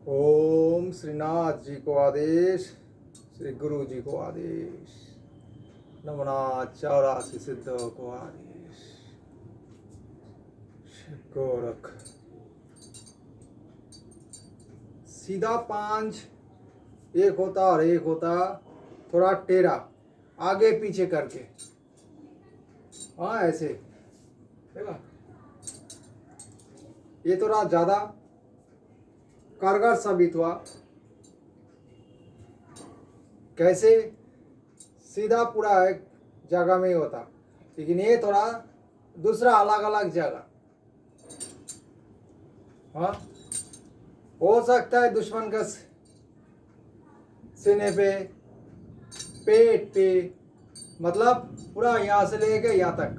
ओम श्रीनाथ जी को आदेश, श्री गुरु जी को आदेश, नवनाथ 84 सिद्धों को आदेश, शिव गोरख। सीधा पांच एक होता और एक होता थोड़ा टेढ़ा आगे पीछे करके, हाँ ऐसे देखा। ये थोड़ा ज्यादा कारगर साबित हुआ। कैसे सीधा पूरा एक जगह में ही होता, लेकिन ये थोड़ा दूसरा अलग अलग जगह। हाँ, हो सकता है दुश्मन का सीने पे, पेट पे, मतलब पूरा यहाँ से लेके यहाँ तक,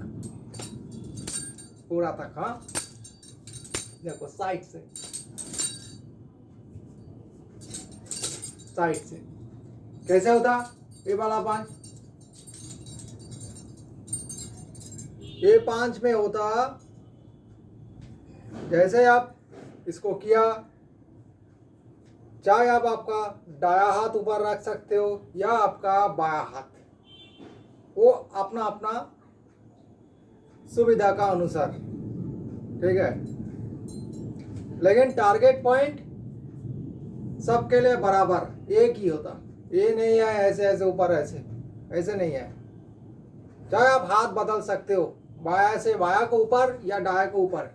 पूरा तक। हाँ देखो साइड से, साइड से कैसे होता ये वाला पांच। ये पांच में होता जैसे आप इसको किया, चाहे आप आपका दाया हाथ ऊपर रख सकते हो या आपका बाया हाथ, वो अपना अपना सुविधा का अनुसार, ठीक है। लेकिन टारगेट पॉइंट सबके लिए बराबर एक ही होता। ये नहीं है ऐसे ऐसे ऊपर ऐसे, ऐसे नहीं है। चाहे आप हाथ बदल सकते हो, बाया से बाया को ऊपर या दाया को ऊपर,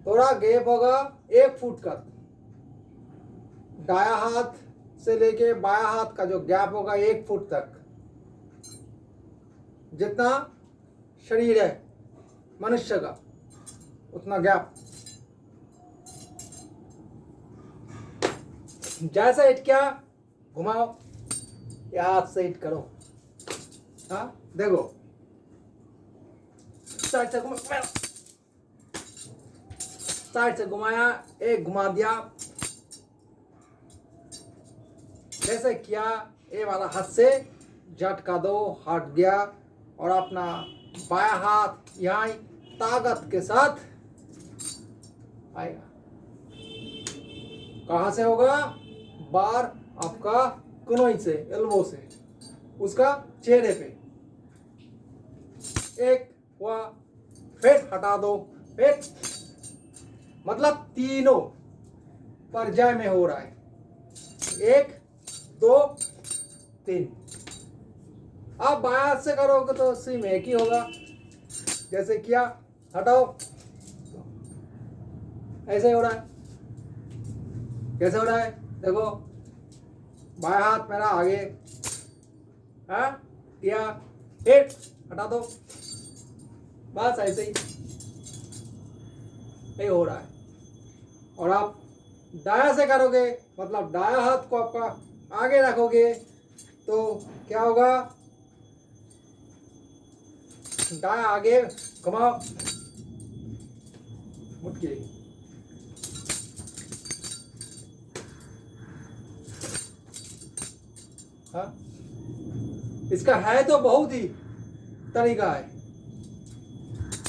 थोड़ा गैप होगा 1 फुट का। दाया हाथ से लेके बाया हाथ का जो गैप होगा 1 फुट तक, जितना शरीर है मनुष्य का उतना गैप। जैसा हिट किया घुमाओ या हाथ से हिट करो। हाँ देखो, साइड से घुमाया, साइड से घुमाया, एक घुमा दिया, जैसे किया ये वाला हाथ से झटका दो, हट गया। और अपना बाया हाथ यहाँ ताकत के साथ आएगा। कहाँ से होगा? बार आपका कनोई से, एल्बो से, उसका चेहरे पे एक हुआ, फेट हटा दो, फेट मतलब तीनों पर्याय में हो रहा है। 1 2 3। आप बाया हाथ से करोगे तो सिर्फ एक ही होगा। जैसे किया, हटाओ, ऐसे हो रहा है। कैसे हो रहा है देखो, बाया हाथ मेरा आगे, हाँ किया, हिट हटा दो, बस ऐसे ही ये हो रहा है। और आप दाया से करोगे, मतलब दाया हाथ को आपका आगे रखोगे तो क्या होगा? दाया आगे घुमाओ, मुटकी, हाँ। इसका है तो बहुत ही तरीका है।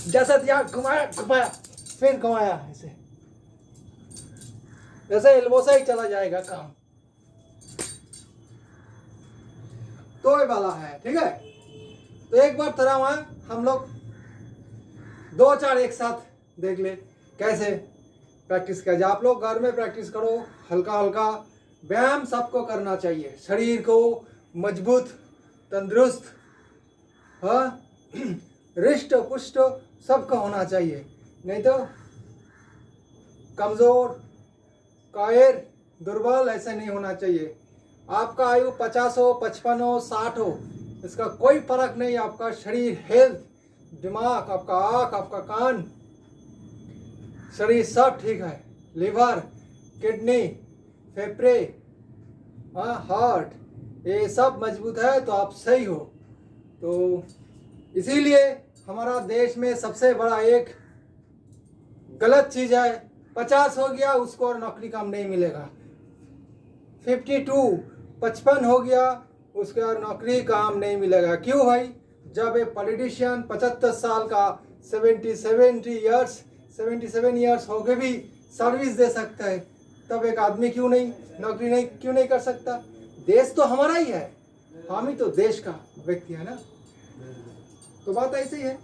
जैसे दिया, घुमाया घुमाया, फिर घुमाया, ऐसे जैसे एल्बो से ही चला जाएगा काम। तो ये वाला है, ठीक है। तो एक बार तरह वहां हम लोग 2-4 एक साथ देख ले कैसे प्रैक्टिस किया जाए। आप लोग घर में प्रैक्टिस करो, हल्का हल्का व्यायाम सबको करना चाहिए। शरीर को मजबूत, तंदुरुस्त, हाँ रिष्ट पुष्ट सबका होना चाहिए। नहीं तो कमजोर, कायर, दुर्बल ऐसा नहीं होना चाहिए। आपका आयु 50 हो, 55 हो, 60 हो, इसका कोई फर्क नहीं। आपका शरीर, हेल्थ, दिमाग, आपका आँख, आपका कान, शरीर सब ठीक है। लिवर, किडनी, फेफड़े, हाँ हार्ट, ये सब मजबूत है तो आप सही हो। तो इसीलिए हमारा देश में सबसे बड़ा एक गलत चीज है, 50 हो गया उसको और नौकरी काम नहीं मिलेगा। 52 55 हो गया उसके और नौकरी काम नहीं मिलेगा। क्यों भाई? जब एक पॉलिटिशियन 75 साल का 77 ईयर्स हो के भी सर्विस दे सकता है, तब एक आदमी क्यों नहीं कर सकता? देश तो हमारा ही है, हम ही तो देश का व्यक्ति है ना। तो बात ऐसी है,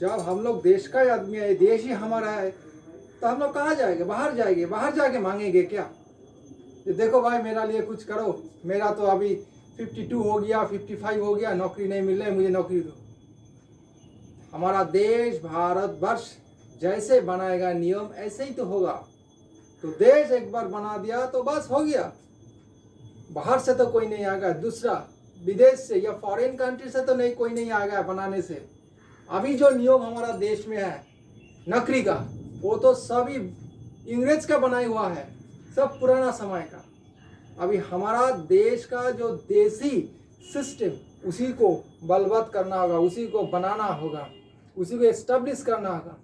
जब हम लोग देश का ही आदमी है, देश ही हमारा है, तो हम लोग कहाँ जाएंगे? बाहर जाके मांगेंगे क्या? ये देखो भाई मेरा लिए कुछ करो, मेरा तो अभी 52 हो गया, 55 हो गया, नौकरी नहीं मिल रही, मुझे नौकरी दो। हमारा देश भारतवर्ष जैसे बनाएगा नियम ऐसे ही तो होगा। तो देश एक बार बना दिया तो बस हो गया, बाहर से तो कोई नहीं आएगा, दूसरा विदेश से या फॉरेन कंट्री से तो कोई नहीं आएगा बनाने से। अभी जो नियम हमारा देश में है नौकरी का, वो तो सभी इंग्रेज का बनाया हुआ है, सब पुराना समय का। अभी हमारा देश का जो देसी सिस्टम, उसी को बलवत्त करना होगा, उसी को बनाना होगा, उसी को एस्टेब्लिश करना होगा,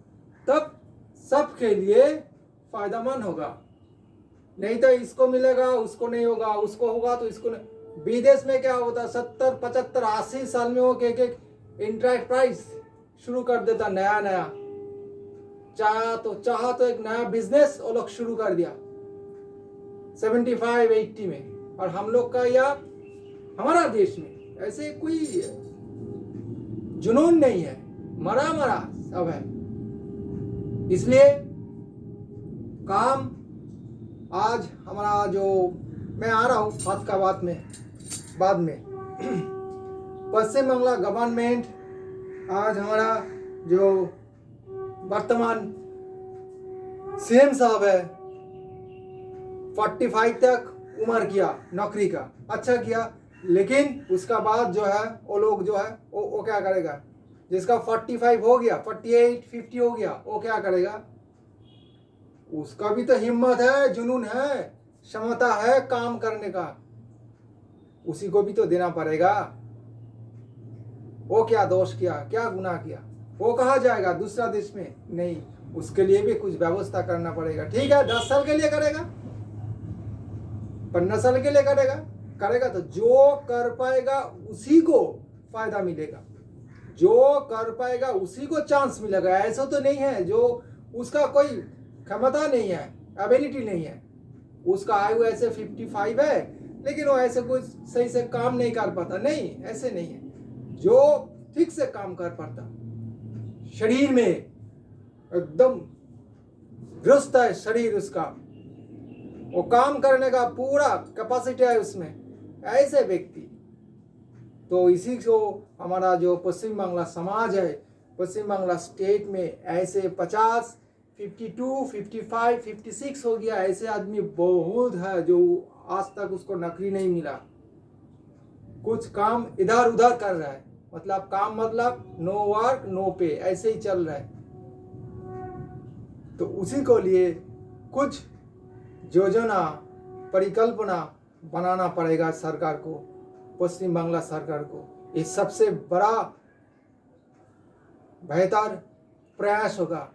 तब सबके लिए फायदेमंद होगा। नहीं तो इसको मिलेगा उसको नहीं होगा, उसको होगा तो इसको नहीं। विदेश में क्या होता, 70 75 80 साल में वो एक एंटरप्राइज शुरू कर देता, नया चाहा तो एक नया बिजनेस वो लोग शुरू कर दिया 75 80 में। और हम लोग का या हमारा देश में ऐसे कोई जुनून नहीं है, मरा सब है। इसलिए काम आज हमारा जो, मैं आ रहा हूँ बात का बाद में पश्चिम बंगाल गवर्नमेंट, आज हमारा जो वर्तमान सीएम साहब है, 45 तक उम्र किया नौकरी का, अच्छा किया। लेकिन उसका बाद जो है वो लोग जो है वो क्या करेगा? जिसका 45 हो गया, 48 50 हो गया, वो क्या करेगा? उसका भी तो हिम्मत है, जुनून है, क्षमता है काम करने का, उसी को भी तो देना पड़ेगा। वो क्या दोष किया, क्या गुनाह किया? वो कहाँ जाएगा दूसरा देश में? नहीं, उसके लिए भी कुछ व्यवस्था करना पड़ेगा। ठीक है, 10 साल के लिए करेगा, 15 साल के लिए करेगा तो जो कर पाएगा उसी को फायदा मिलेगा, जो कर पाएगा उसी को चांस मिलेगा। ऐसा तो नहीं है जो उसका कोई क्षमता नहीं है, एबिलिटी नहीं है, उसका आयु ऐसे 55 है लेकिन वो ऐसे कुछ सही से काम नहीं कर पाता, नहीं, ऐसे नहीं है। जो ठीक से काम कर पाता, शरीर में एकदम दुरुस्त है शरीर उसका, वो काम करने का पूरा कैपेसिटी है उसमें, ऐसे व्यक्ति। तो इसी को हमारा जो पश्चिम बांग्ला समाज है, पश्चिम बांग्ला स्टेट में ऐसे 50 52 55 56 हो गया, ऐसे आदमी बहुत है जो आज तक उसको नौकरी नहीं मिला, कुछ काम इधर उधर कर रहा है, मतलब काम मतलब नो वर्क नो पे, ऐसे ही चल रहा है। तो उसी को लिए कुछ योजना परिकल्पना बनाना पड़ेगा सरकार को, पश्चिम बांग्ला सरकार को। ये सबसे बड़ा बेहतर प्रयास होगा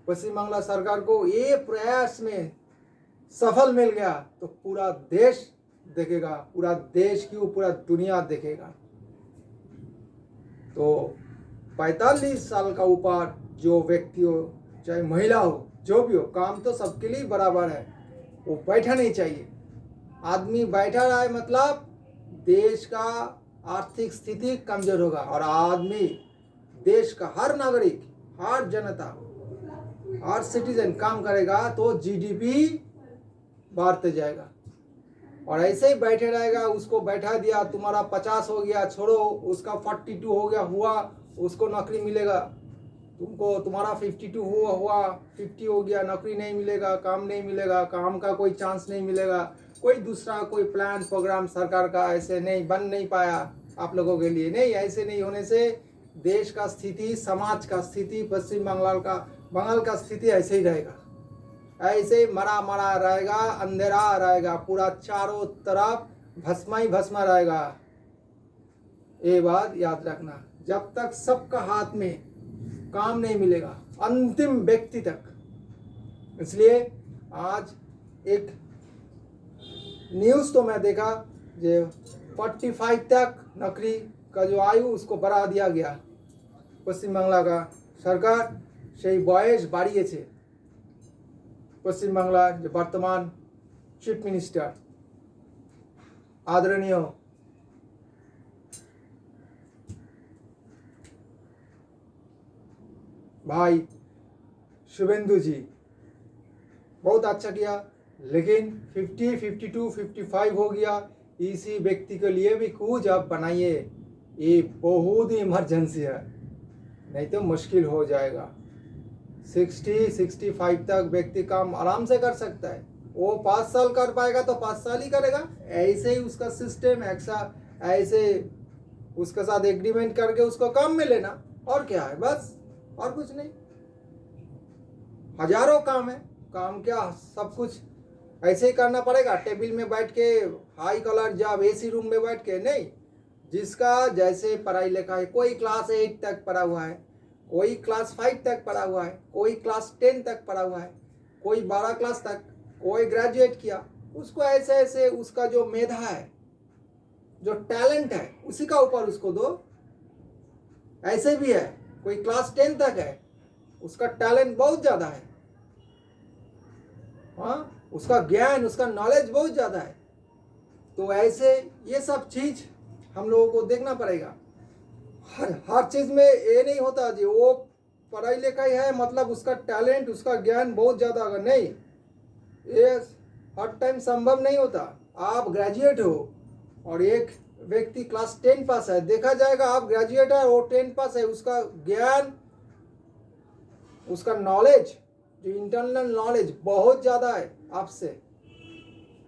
पश्चिम बांग्ला सरकार को। ये प्रयास में सफल मिल गया तो पूरा देश देखेगा, पूरा देश क्यों पूरा दुनिया देखेगा। तो 45 साल का ऊपर जो व्यक्ति हो, चाहे महिला हो, जो भी हो, काम तो सबके लिए बराबर है, वो बैठा नहीं चाहिए। आदमी बैठा रहा है मतलब देश का आर्थिक स्थिति कमजोर होगा, और आदमी देश का हर नागरिक, हर जनता, हर सिटीजन काम करेगा तो जीडीपी बढ़ते जाएगा। और ऐसे ही बैठे रहेगा, उसको बैठा दिया, तुम्हारा 50 हो गया, छोड़ो, उसका 42 हो गया, हुआ, उसको नौकरी मिलेगा, तुमको तुम्हारा 52 हुआ 50 हो गया, नौकरी नहीं मिलेगा, काम नहीं मिलेगा, काम का कोई चांस नहीं मिलेगा, कोई दूसरा कोई प्लान प्रोग्राम सरकार का ऐसे नहीं बन नहीं पाया आप लोगों के लिए। नहीं, ऐसे नहीं होने से देश का स्थिति, समाज का स्थिति, पश्चिम बंगाल का स्थिति ऐसे ही रहेगा, ऐसे मरा रहेगा, अंधेरा रहेगा, पूरा चारों तरफ भस्मा ही भस्मा रहेगा। ये बात याद रखना, जब तक सबका हाथ में काम नहीं मिलेगा, अंतिम व्यक्ति तक। इसलिए आज एक न्यूज़ तो मैं देखा जो 45 तक नौकरी का जो आयु उसको बढ़ा दिया गया, पश्चिम बांग्ला का सरकार সেই বয়স বাড়িয়েছে। পশ্চিম বাংলার যে বর্তমান चीफ मिनिस्टर आदरणीय भाई शुभेंदु जी, बहुत अच्छा किया, लेकिन 50, 52, 55 हो गया। इसी व्यक्ति के लिए भी कुछ आप बनाइए, ये बहुत ही इमरजेंसी है, नहीं तो मुश्किल हो जाएगा। 60, 65 तक व्यक्ति काम आराम से कर सकता है। वो 5 साल कर पाएगा तो 5 साल ही करेगा। ऐसे ही उसका सिस्टम ऐसे उसके साथ एग्रीमेंट करके उसको काम में लेना, और क्या है, बस और कुछ नहीं। हजारों काम है, काम क्या सब कुछ ऐसे ही करना पड़ेगा। टेबल में बैठ के high collar job AC room में बैठ के नहीं। जिसका जैसे पढ़ाई लिखाई, कोई क्लास 8 तक पढ़ा हुआ है, कोई क्लास 5 तक पढ़ा हुआ है, कोई क्लास 10 तक पढ़ा हुआ है, कोई 12 क्लास तक, कोई ग्रेजुएट किया, उसको ऐसे ऐसे उसका जो मेधा है, जो टैलेंट है, उसी का ऊपर उसको दो। ऐसे भी है, कोई क्लास 10 तक है, उसका टैलेंट बहुत ज़्यादा है, हाँ, उसका ज्ञान, उसका नॉलेज बहुत ज़्यादा है। तो ऐसे ये सब चीज़ हम लोगों को देखना पड़ेगा। हर चीज़ में ये नहीं होता जी वो पढ़ाई लिखाई है मतलब उसका टैलेंट, उसका ज्ञान बहुत ज़्यादा होगा, नहीं, ये हर टाइम संभव नहीं होता। आप ग्रेजुएट हो और एक व्यक्ति क्लास 10 पास है, देखा जाएगा आप ग्रेजुएट है, वो 10 पास है, उसका ज्ञान, उसका नॉलेज, जो इंटरनल नॉलेज बहुत ज़्यादा है आपसे।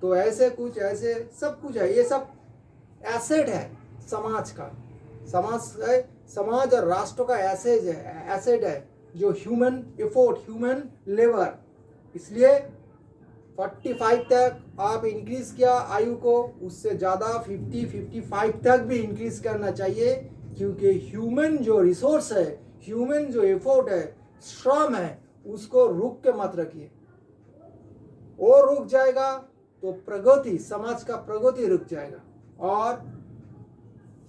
तो ऐसे कुछ, ऐसे सब कुछ है, ये सब एसेट है समाज का। समाज और राष्ट्र का एसेट है जो ह्यूमन एफोर्ट, ह्यूमन लेबर। इसलिए 45 तक आप इंक्रीज किया आयु को, उससे ज़्यादा 50, 55 तक भी इंक्रीज करना चाहिए, क्योंकि ह्यूमन जो रिसोर्स है, ह्यूमन जो एफोर्ट है, श्रम है, उसको रुक के मत रखिए। वो रुक जाएगा तो प्रगति, समाज का प्रगति रुक जाएगा, और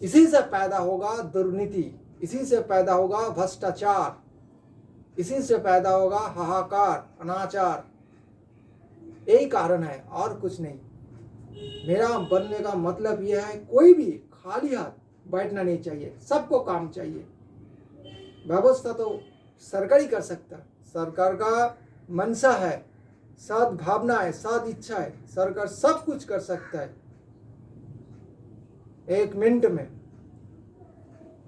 इसी से पैदा होगा दुर्नीति, इसी से पैदा होगा भ्रष्टाचार, इसी से पैदा होगा हाहाकार, अनाचार। यही कारण है और कुछ नहीं। मेरा बनने का मतलब यह है, कोई भी खाली हाथ बैठना नहीं चाहिए, सबको काम चाहिए। व्यवस्था तो सरकार ही कर सकता, सरकार का मंशा है, सद्भावना है, सद इच्छा है, सरकार सब कुछ कर सकता है 1 मिनट में।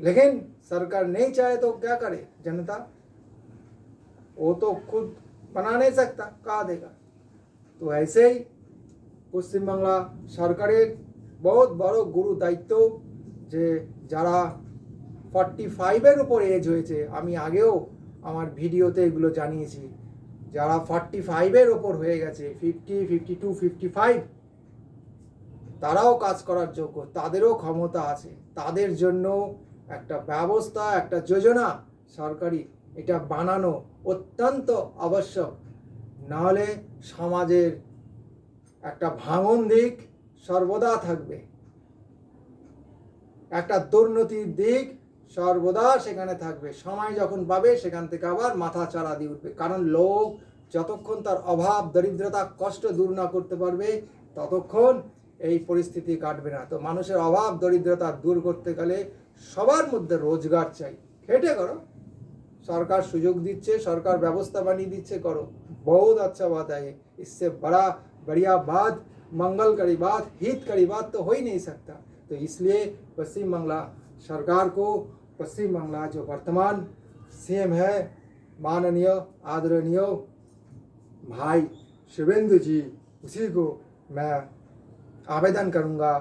लेकिन सरकार नहीं चाहे तो क्या करे जनता, वो तो खुद बना नहीं सकता, कहा देगा। तो ऐसे ही পশ্চিম বাংলা সরকারের बहुत বড় গুরু দায়িত্ব যে যারা 45-এর উপর এজ হয়েছে, আমি আগেও আমার ভিডিওতে এগুলো জানিয়েছি, যারা 45-এর উপর হয়ে গেছে, 50, 52, 55, তারাও কাজ করার যোগ্য, তাদেরও ক্ষমতা আছে, তাদের জন্য একটা ব্যবস্থা, একটা যোজনা সরকারি এটা বানানো অত্যন্ত আবশ্যক। নাহলে সমাজের একটা ভাঙন দিক সর্বদা থাকবে, একটা দুর্নীতির দিক সর্বদা সেখানে থাকবে। সময় যখন পাবে সেখান থেকে আবার মাথা চাড়া দিয়ে উঠবে, কারণ লোক যতক্ষণ তার অভাব, দরিদ্রতা, কষ্ট দূর না করতে পারবে ততক্ষণ এই পরিস্থিতি কাটবে না। তো মানুষের অভাব দরিদ্রতা দূর করতে গেলে সবার মধ্যে রোজগার চাই, খেটে করো, सरकार सुयोग दीचे, सरकार व्यवस्था बनी दीचे, करो, बहुत अच्छा बात है ये। इससे बढ़िया बात, मंगलकारी बात, हितकारी बात तो हो ही नहीं सकता। तो इसलिए पश्चिम बांग्ला सरकार को, पश्चिम बांग्ला जो वर्तमान सीएम है माननीय आदरणीय भाई शुभेंदु जी, उसी को मैं आवेदन करूँगा,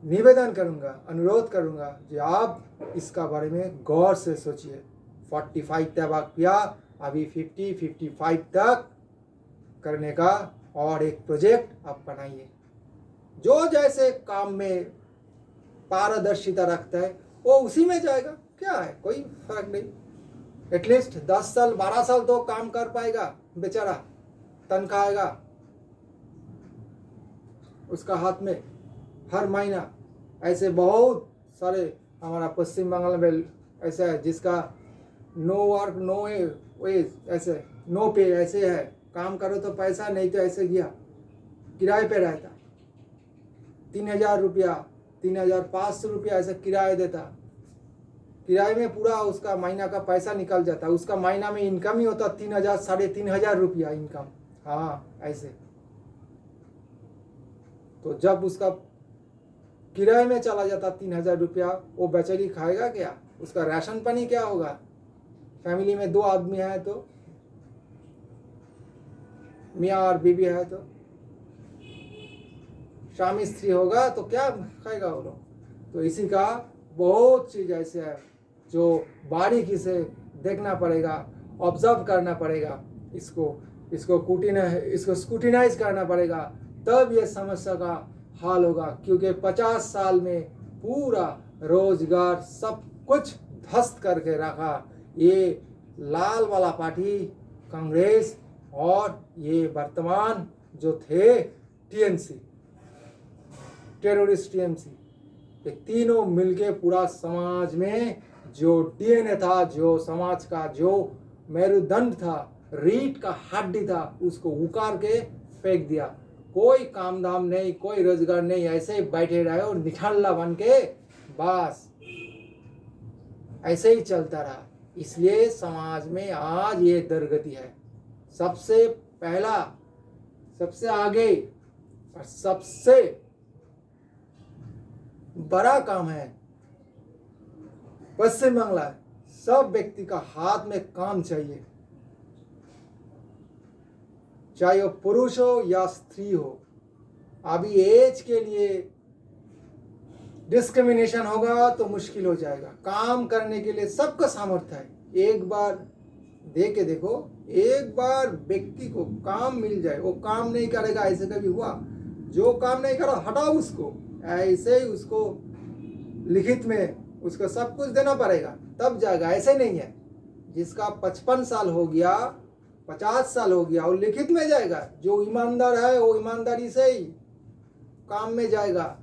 निवेदन करूँगा, अनुरोध करूँगा कि आप इसका बारे में गौर से सोचिए। 45 तक किया, अभी 50, 55 तक करने का और एक प्रोजेक्ट आप बनाइए। जो जैसे काम में पारदर्शिता रखता है वो उसी में जाएगा, क्या है, कोई फर्क नहीं। एटलीस्ट 10 साल 12 साल तो काम कर पाएगा बेचारा, तनख्वाह आएगा उसका हाथ में हर महीना। ऐसे बहुत सारे हमारा पश्चिम बंगाल में ऐसा है जिसका नो वर्क नो वेज, ऐसे नो पे, ऐसे है, काम करो तो पैसा, नहीं तो ऐसे गया। किराए पे रहता, 3,000 रुपया, 3,500 रुपया ऐसा किराया देता। किराए में पूरा उसका महीना का पैसा निकल जाता। उसका महीना में इनकम ही होता 3,000 3,500 रुपया इनकम। हाँ ऐसे। तो जब उसका किराए में चला जाता 3,000 रुपया, वो बेचारी खाएगा क्या? उसका राशन पानी क्या होगा? फैमिली में 2 आदमी है तो, मियाँ और बीवी है तो, स्वामी स्त्री होगा तो क्या खाएगा वो लोग? तो इसी का बहुत चीज ऐसे है जो बारीकी से देखना पड़ेगा, ऑब्जर्व करना पड़ेगा, इसको स्क्रूटिनाइज करना पड़ेगा, तब ये समस्या का हाल होगा। क्योंकि 50 साल में पूरा रोजगार सब कुछ ध्वस्त करके रखा ये लाल वाला पार्टी कांग्रेस और ये वर्तमान जो थे टीएमसी, टेररिस्ट टीएमसी, ये तीनों मिलके पूरा समाज में जो डीएनए था, जो समाज का जो मेरुदंड था, रीढ़ का हड्डी था, उसको उखाड़ के फेंक दिया। कोई काम धाम नहीं, कोई रोजगार नहीं, ऐसे ही बैठे रहे और निठल्ला बन के बस ऐसे ही चलता रहा। इसलिए समाज में आज ये दुर्गति है। सबसे पहला, सबसे आगे और सबसे बड़ा काम है पश्चिम बंगाल, सब व्यक्ति का हाथ में काम चाहिए, चाहे वो पुरुष हो या स्त्री हो। अभी एज के लिए डिस्क्रिमिनेशन होगा तो मुश्किल हो जाएगा। काम करने के लिए सबका सामर्थ्य है। एक बार दे के देखो, एक बार व्यक्ति को काम मिल जाए, वो काम नहीं करेगा, ऐसे कभी हुआ? जो काम नहीं करा हटाओ उसको, ऐसे ही उसको लिखित में उसको सब कुछ देना पड़ेगा तब जाएगा। ऐसे नहीं है, जिसका 55 साल हो गया, 50 साल हो गया, वो लिखित में जाएगा। जो ईमानदार है वो ईमानदारी से ही काम में जाएगा,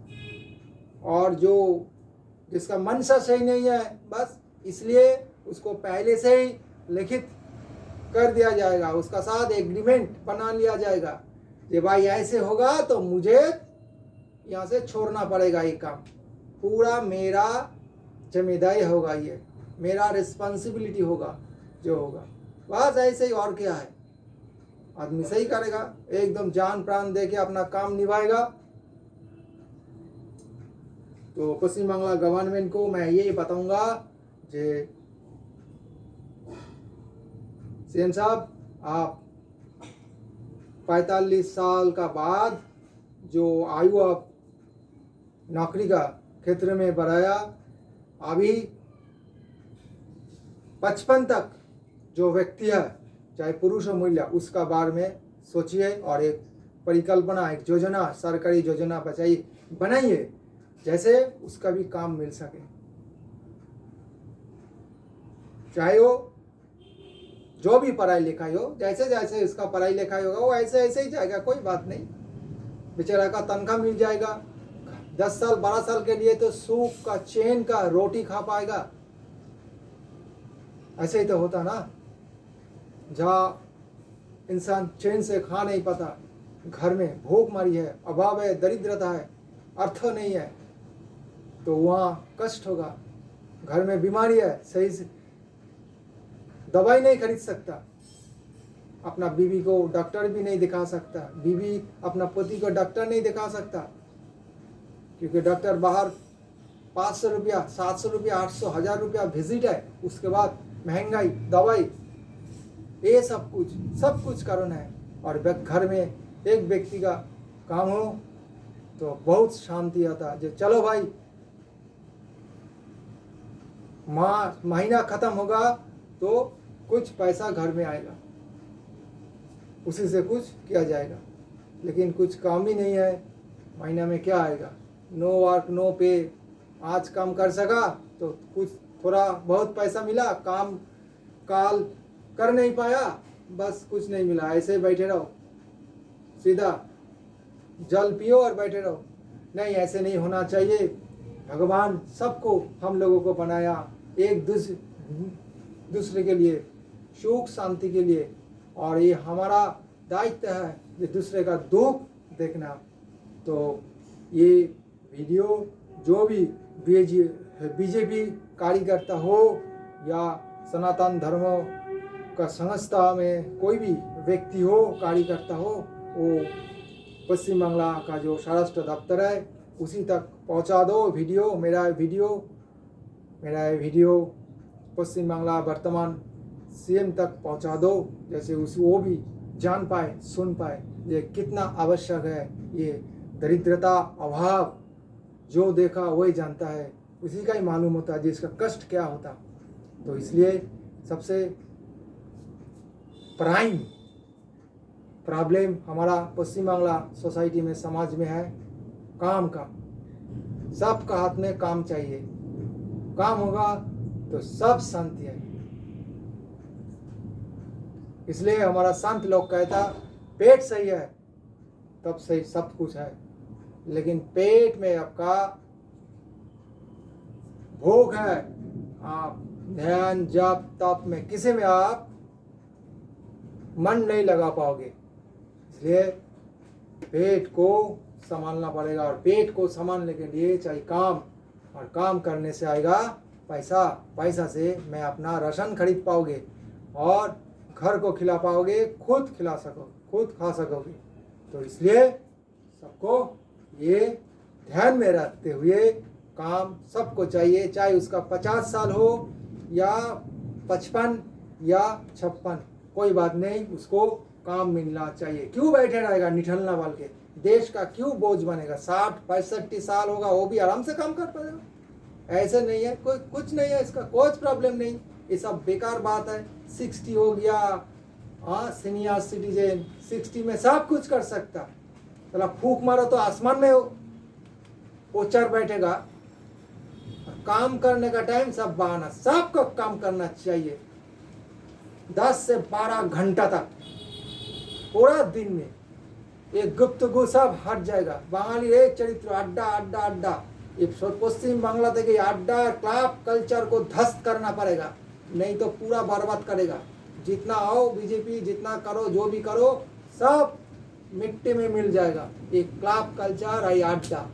और जो जिसका मनसा सही नहीं है बस इसलिए उसको पहले से ही लिखित कर दिया जाएगा, उसका साथ एग्रीमेंट बना लिया जाएगा कि भाई ऐसे होगा तो मुझे यहाँ से छोड़ना पड़ेगा, ये काम पूरा मेरा जिम्मेदारी होगा, ये मेरा रिस्पॉन्सिबिलिटी होगा जो होगा। बस ऐसे ही, और क्या है? आदमी सही करेगा, एकदम जान प्राण दे के अपना काम निभाएगा। तो पश्चिम बंगाल गवर्नमेंट को मैं ये बताऊंगा कि सीएम साहब, आप 45 साल का बाद जो आयु आप नौकरी का क्षेत्र में बढ़ाया, अभी 55 तक जो व्यक्ति है, चाहे पुरुष हो महिला, उसका बारे में सोचिए और एक परिकल्पना, एक योजना, सरकारी योजना बनाइए जैसे उसका भी काम मिल सके। चाहे वो जो भी पढ़ाई लिखाई हो, जैसे जैसे उसका पढ़ाई लिखाई होगा वो ऐसे ऐसे ही जाएगा, कोई बात नहीं। बेचारा का तनख्वाह मिल जाएगा। 10 साल 12 साल के लिए तो सूप का, चैन का रोटी खा पाएगा। ऐसे ही तो होता ना, जहाँ इंसान चैन से खा नहीं पाता, घर में भूख मारी है, अभाव है, दरिद्रता है, अर्थ नहीं है, तो वहाँ कष्ट होगा। घर में बीमारी है, सही से दवाई नहीं खरीद सकता, अपना बीवी को डॉक्टर भी नहीं दिखा सकता, बीवी अपना पति को डॉक्टर नहीं दिखा सकता, क्योंकि डॉक्टर बाहर 500 रुपया, 700 रुपया, 800, 1000 रुपया विजिट है, उसके बाद महंगाई, दवाई, ये सब कुछ कारण है। और घर में एक व्यक्ति का काम हो तो बहुत शांति आता है। जो चलो भाई, महीना खत्म होगा तो कुछ पैसा घर में आएगा, उसी से कुछ किया जाएगा। लेकिन कुछ काम ही नहीं है, महीना में क्या आएगा? नो वर्क नो पे। आज काम कर सका तो कुछ थोड़ा बहुत पैसा मिला, काम काल कर नहीं पाया, बस कुछ नहीं मिला, ऐसे बैठे रहो, सीधा जल पियो और बैठे रहो। नहीं, ऐसे नहीं होना चाहिए। भगवान सबको, हम लोगों को बनाया एक दूसरे के लिए, सुख शांति के लिए, और ये हमारा दायित्व है कि दूसरे का दुख देखना। तो ये वीडियो जो भी बीजेपी कार्यकर्ता हो या सनातन धर्म का संस्था में कोई भी व्यक्ति हो, कार्यकर्ता हो, वो पश्चिम बांग्ला का जो स्वराष्ट्र दफ्तर है उसी तक पहुंचा दो मेरा वीडियो पश्चिम बांग्ला वर्तमान सीएम तक पहुंचा दो, जैसे वो भी जान पाए, सुन पाए ये कितना आवश्यक है। ये दरिद्रता, अभाव जो देखा वही जानता है, उसी का ही मालूम होता है जिसका कष्ट क्या होता। तो इसलिए सबसे प्राइम प्रॉब्लम हमारा पश्चिम बांग्ला सोसाइटी में, समाज में है काम का। सबका हाथ में काम चाहिए, काम होगा तो सब शांति है। इसलिए हमारा संत लोग कहता पेट सही है तब सही सब कुछ है, लेकिन पेट में आपका भोग है, आप ध्यान जप तप में किसी में आप मन नहीं लगा पाओगे। इसलिए पेट को संभालना पड़ेगा, और पेट को संभालने के लिए चाहिए काम, और काम करने से आएगा पैसा। पैसा से मैं अपना राशन खरीद पाओगे और घर को खिला पाओगे, खुद खा सकोगे। तो इसलिए सबको ये ध्यान में रखते हुए काम सबको चाहिए, चाहे उसका 50 साल हो या 55 या 56, कोई बात नहीं, उसको काम मिलना चाहिए। क्यों बैठे रहेगा निठलना वाल के, देश का क्यों बोझ बनेगा। 60-65 साल होगा वो भी आराम से काम कर पाएगा। ऐसे नहीं है, कोई कुछ नहीं है, इसका कोई प्रॉब्लम नहीं, ये सब बेकार बात है। 60 हो गया, हाँ सीनियर सिटीजन 60 में सब कुछ कर सकता। चला फूक मारो तो आसमान में वो चढ़ बैठेगा। काम करने का टाइम सब बहाना, सबको काम करना चाहिए 10 से 12 घंटा तक पूरा दिन में। ये गुप्तगु सब हट जाएगा। बाঙाली एक चरित्र अड्डा अड्डा अड्डा, ये पश्चिम बांग्ला के अड्डा क्लब कल्चर को ध्वस्त करना पड़ेगा, नहीं तो पूरा बर्बाद करेगा। जितना आओ बीजेपी, जितना करो, जो भी करो, सब मिट्टी में मिल जाएगा। ये क्लब कल्चर है अड्डा,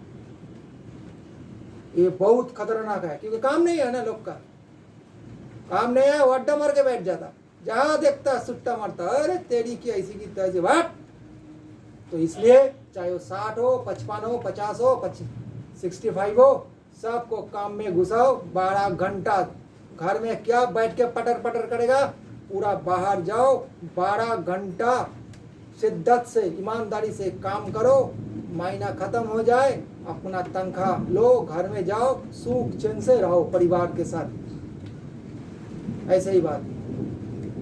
ये बहुत खतरनाक है, क्योंकि काम नहीं है ना, लोग का काम नहीं है, वो अड्डा मार के बैठ जाता, जहां देखता सुट्टा मारता, अरे तेरी की ऐसी की तैसी बात। तो इसलिए चाहे वो 60 हो, 55 हो, 50 हो, 65 हो, सबको काम में घुसाओ। 12 घंटा घर में क्या बैठ के पटर पटर करेगा, पूरा बाहर जाओ, 12 घंटा शिद्दत से ईमानदारी से काम करो। महीना खत्म हो जाए, अपना तनख्वाह लो, घर में जाओ, सुख चैन से रहो परिवार के साथ। ऐसे ही बात,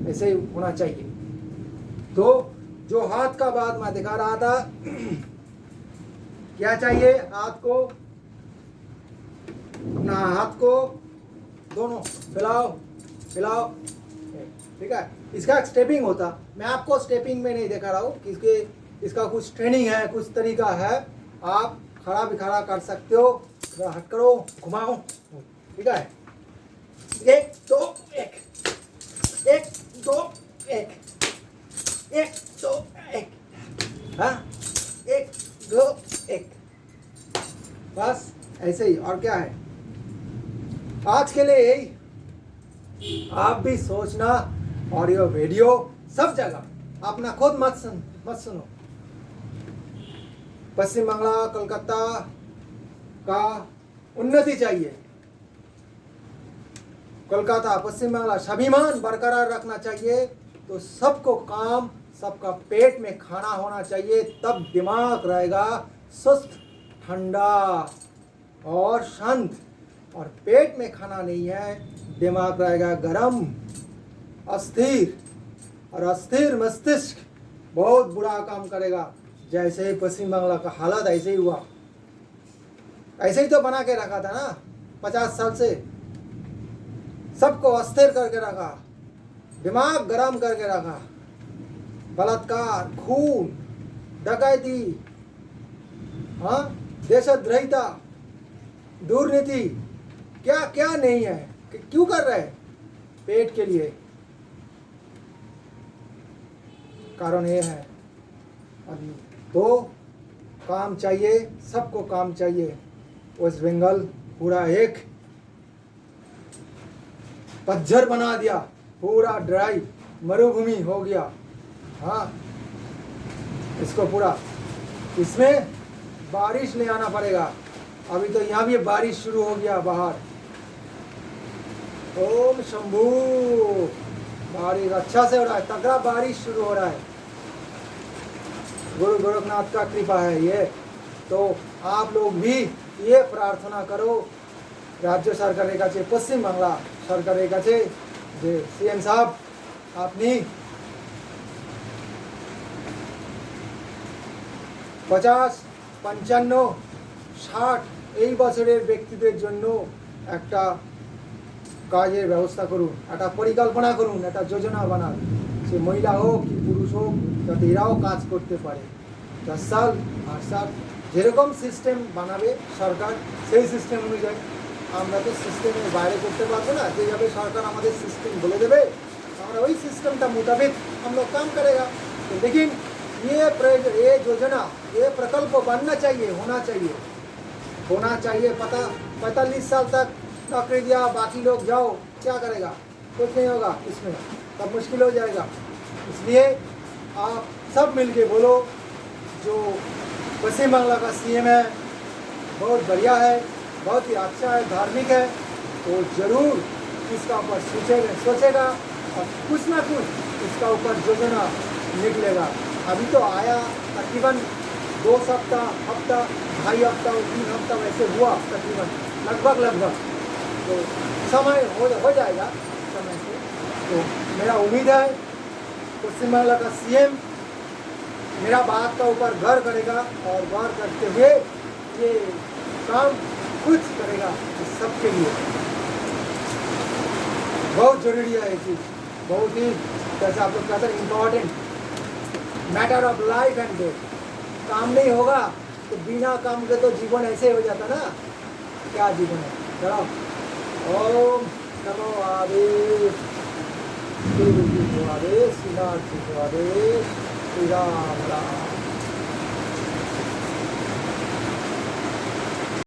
ऐसे ही होना चाहिए। तो जो हाथ का बात मैं दिखा रहा था, क्या चाहिए हाथ को, अपना हाथ को दोनों हिलाओ, ठीक है। इसका स्टेपिंग होता, मैं आपको स्टेपिंग में नहीं दिखा रहा हूँ, क्योंकि इसका कुछ ट्रेनिंग है, कुछ तरीका है। आप खड़ा भी खड़ा कर सकते हो, हट करो, घुमाओ, ठीक है। 1 2 1, 1 2 1, 1 2 1, हाँ 1 2 1, बस ऐसे ही। और क्या है आज के लिए यही। आप भी सोचना, और ये वीडियो सब जगह अपना खुद मत सुनो। पश्चिम बांग्ला कोलकाता का उन्नति चाहिए, कोलकाता पश्चिम बांग्ला स्वाभिमान बरकरार रखना चाहिए। तो सबको काम, सबका पेट में खाना होना चाहिए, तब दिमाग रहेगा सुस्त, ठंडा और शांत। और पेट में खाना नहीं है, दिमाग रहेगा गरम, अस्थिर, और अस्थिर मस्तिष्क बहुत बुरा काम करेगा। जैसे ही पश्चिम बांग्ला का हालत ऐसे ही हुआ, ऐसे ही तो बना के रखा था ना 50 साल से, सबको अस्थिर करके रखा, दिमाग गरम करके रखा। बलात्कार, खून, डकैती, हाँ देशद्रोहिता, दुर्नीति, क्या क्या नहीं है। क्यों कर रहे हैं? पेट के लिए। कारण ये है। तो काम चाहिए, सबको काम चाहिए। वेस्ट बंगाल पूरा एक पतझर बना दिया, पूरा ड्राई मरुभूमि हो गया। हाँ, इसको पूरा इसमें बारिश ले आना पड़ेगा। अभी तो यहाँ भी बारिश शुरू हो गया बाहर। ओम शंभू, बारिश अच्छा से हो रहा है, तगड़ा बारिश शुरू हो रहा है। गुरु गोरखनाथ का कृपा है ये। तो आप लोग भी ये प्रार्थना करो राज्य सरकारेर काছে, पश्चिम बांगला सरकारेर काছে যে सीएम साहब আপনি 50, 55, 60 এই বছরের ব্যক্তিদের জন্য একটা কাজের ব্যবস্থা করুন, একটা পরিকল্পনা করুন, একটা যোজনা বানান। সে মহিলা হোক কি পুরুষ হোক, যাতে এরাও কাজ করতে পারে। 10 সাল 8 সাল যেরকম সিস্টেম বানাবে সরকার, সেই সিস্টেম অনুযায়ী। আমরা তো সিস্টেমের বাইরে করতে পারবো না। যেভাবে সরকার আমাদের सिस्टम बोले देवे, हमारा वही सिस्टम का मुताबिक हम लोग काम करेगा। तो लेकिन ये योजना, ये प्रकल्प बनना चाहिए, होना चाहिए। पता 45 साल तक नौकरी दिया, बाकी लोग जाओ, क्या करेगा? कुछ नहीं होगा इसमें, तब मुश्किल हो जाएगा। इसलिए आप सब मिलके बोलो, जो पश्चिम बांग्ला का सीएम है बहुत बढ़िया है, बहुत ही अच्छा है, धार्मिक है, तो ज़रूर इसका ऊपर सोचेगा और कुछ ना कुछ इसका ऊपर योजना निकलेगा। अभी तो आया तकरीबन 2 सप्ताह, हफ्ता, 2.5 हफ्ता, 3 हफ्ता वैसे हुआ तकरीबन, लगभग तो समय हो जाएगा समय से। तो मेरा उम्मीद है पश्चिम बांग्ला का सीएम मेरा बात का ऊपर गौर करेगा और गौर करते हुए ये काम कुछ करेगा सबके लिए। बहुत जरूरी है ये चीज़, बहुत ही जैसे आप लोग कहते हैं important, matter of life and death. काम नहीं होगा तो बिना काम के तो जीवन ऐसे हो जाता ना, क्या जीवन है। चलो, ओम नमो आदेश, श्री राम राम।